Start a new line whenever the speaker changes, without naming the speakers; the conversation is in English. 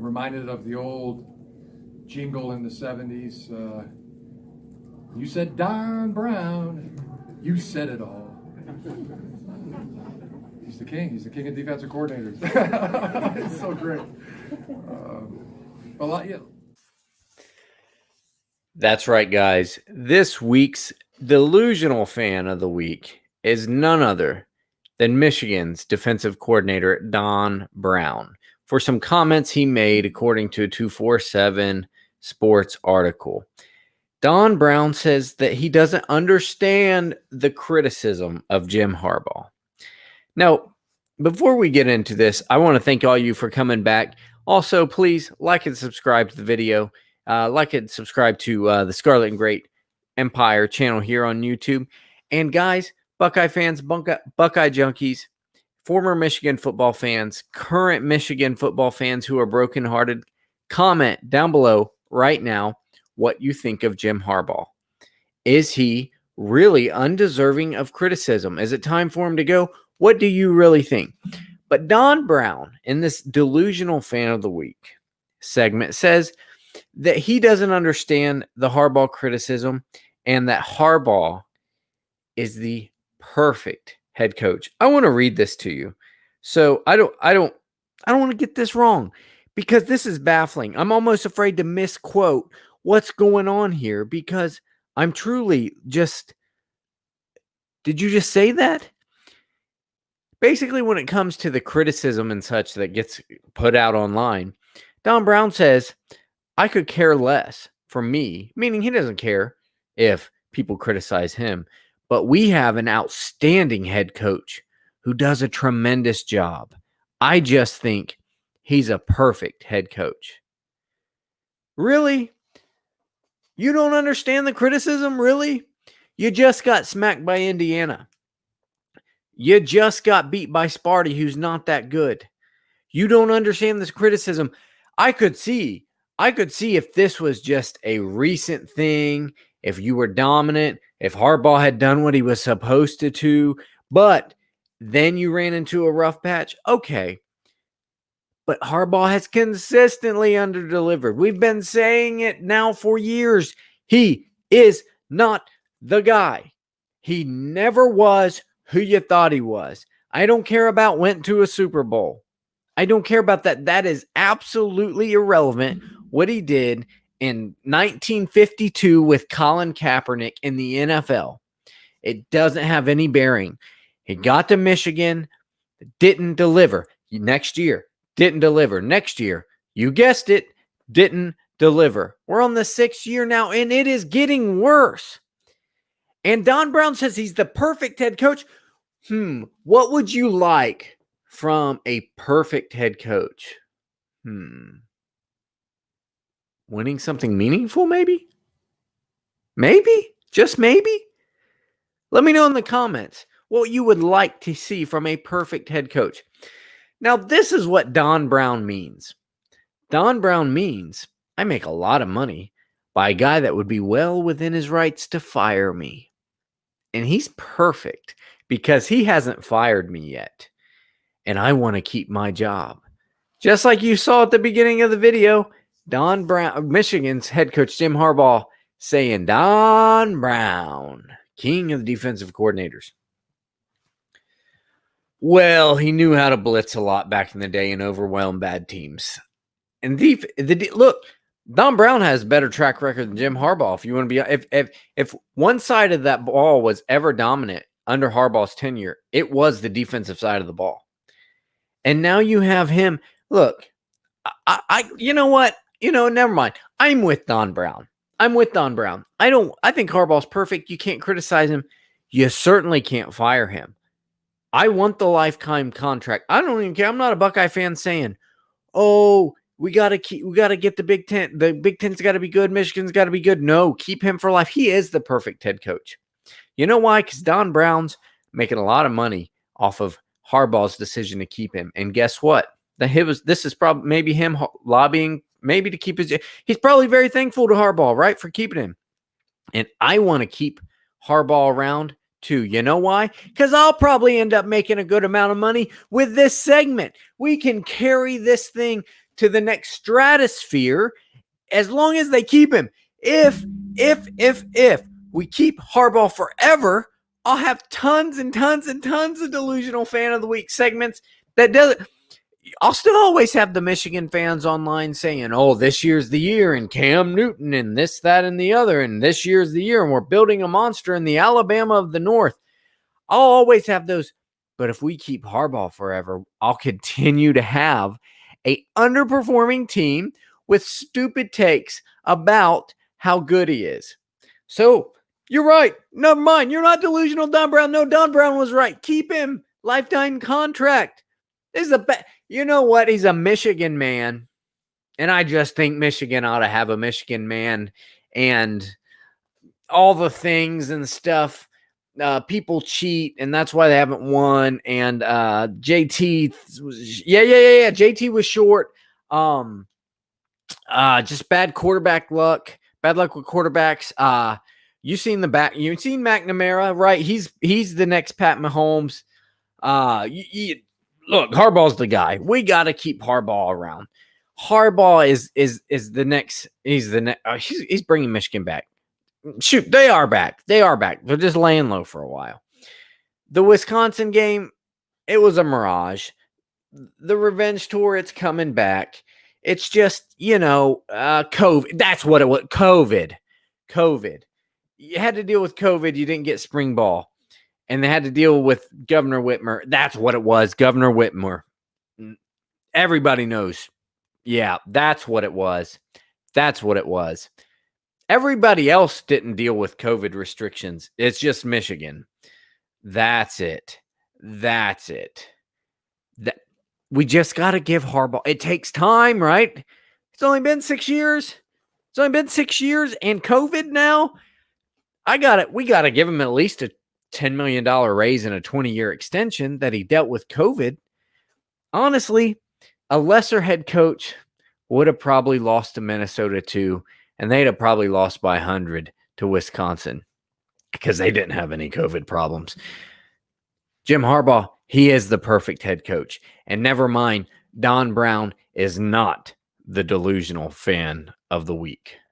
reminded of the old jingle in the 70s. You said Don Brown, you said it all. He's the king. He's the king of defensive coordinators. It's so great. Yeah.
That's right, guys. This week's Delusional Fan of the Week is none other than Michigan's defensive coordinator, Don Brown, for some comments he made according to a 247 Sports article. Don Brown says that he doesn't understand the criticism of Jim Harbaugh. Now, before we get into this, I want to thank all you for coming back. Also, please like and subscribe to the video. Like and subscribe to the Scarlet and Great Empire channel here on YouTube. And guys, Buckeye fans, Buckeye junkies, former Michigan football fans, current Michigan football fans who are brokenhearted, comment down below right now what you think of Jim Harbaugh. Is he really undeserving of criticism? Is it time for him to go? What do you really think? But Don Brown, in this Delusional Fan of the Week segment, says that he doesn't understand the Harbaugh criticism and that Harbaugh is the perfect head coach. I want to read this to you. So I don't want to get this wrong because this is baffling. I'm almost afraid to misquote what's going on here because I'm truly just, did you just say that? Basically, when it comes to the criticism and such that gets put out online, Don Brown says, I could care less for me, meaning he doesn't care if people criticize him, but we have an outstanding head coach who does a tremendous job. I just think he's a perfect head coach. Really? You don't understand the criticism? Really? You just got smacked by Indiana. You just got beat by Sparty, who's not that good. You don't understand this criticism. I could see if this was just a recent thing, if you were dominant, if Harbaugh had done what he was supposed to do, but then you ran into a rough patch. Okay. But Harbaugh has consistently underdelivered. We've been saying it now for years. He is not the guy. He never was who you thought he was. I don't care about went to a Super Bowl. I don't care about that. That is absolutely irrelevant what he did in 1952 with Colin Kaepernick in the NFL. It doesn't have any bearing. He got to Michigan, didn't deliver. Next year, didn't deliver. Next year, you guessed it, didn't deliver. We're on the 6th year now, and it is getting worse. And Don Brown says he's the perfect head coach. What would you like from a perfect head coach? Winning something meaningful, maybe? Maybe? Just maybe? Let me know in the comments what you would like to see from a perfect head coach. Now, this is what Don Brown means. Don Brown means I make a lot of money by a guy that would be well within his rights to fire me. And he's perfect because he hasn't fired me yet. And I want to keep my job. Just like you saw at the beginning of the video, Don Brown, Michigan's head coach Jim Harbaugh saying, Don Brown, king of the defensive coordinators. Well, he knew how to blitz a lot back in the day and overwhelm bad teams. And look, Don Brown has a better track record than Jim Harbaugh. If you want to be, if one side of that ball was ever dominant under Harbaugh's tenure, it was the defensive side of the ball. And now you have him. Look, you know what? Never mind. I'm with Don Brown. I think Harbaugh's perfect. You can't criticize him. You certainly can't fire him. I want the lifetime contract. I don't even care. I'm not a Buckeye fan saying, "Oh, we got to get the Big Ten. The Big Ten's got to be good. Michigan's got to be good." No, keep him for life. He is the perfect head coach. You know why? Because Don Brown's making a lot of money off of Harbaugh's decision to keep him. And guess what? This is probably maybe him lobbying maybe to keep his. He's probably very thankful to Harbaugh, right, for keeping him. And I want to keep Harbaugh around too. You know why? Because I'll probably end up making a good amount of money with this segment. We can carry this thing to the next stratosphere as long as they keep him. If we keep Harbaugh forever, I'll have tons and tons and tons of Delusional Fan of the Week segments that doesn't. I'll still always have the Michigan fans online saying, oh, this year's the year, and Cam Newton, and this, that, and the other, and this year's the year, and we're building a monster in the Alabama of the North. I'll always have those. But if we keep Harbaugh forever, I'll continue to have a underperforming team with stupid takes about how good he is. So you're right. Never mind. You're not delusional, Don Brown. No, Don Brown was right. Keep him. Lifetime contract. This is you know what? He's a Michigan man. And I just think Michigan ought to have a Michigan man, and all the things and stuff. People cheat, and that's why they haven't won. And JT was, yeah. JT was short. Just bad quarterback luck. Bad luck with quarterbacks. You've seen McNamara, right? He's the next Pat Mahomes. Look, Harbaugh's the guy. We got to keep Harbaugh around. Harbaugh is the next. He's the next. He's bringing Michigan back. Shoot, they are back. They're just laying low for a while. The Wisconsin game, it was a mirage. The revenge tour, it's coming back. It's just, COVID. That's what it was. COVID. You had to deal with COVID. You didn't get spring ball. And they had to deal with Governor Whitmer. That's what it was. Governor Whitmer. Everybody knows. Yeah, that's what it was. Everybody else didn't deal with COVID restrictions. It's just Michigan. That's it. We just got to give Harbaugh. It takes time, right? It's only been 6 years. And COVID now. We got to give him at least a $10 million raise and a 20-year extension that he dealt with COVID. Honestly, a lesser head coach would have probably lost to Minnesota too, and they'd have probably lost by 100 to Wisconsin because they didn't have any COVID problems. Jim Harbaugh, he is the perfect head coach. And never mind, Don Brown is not the Delusional Fan of the Week.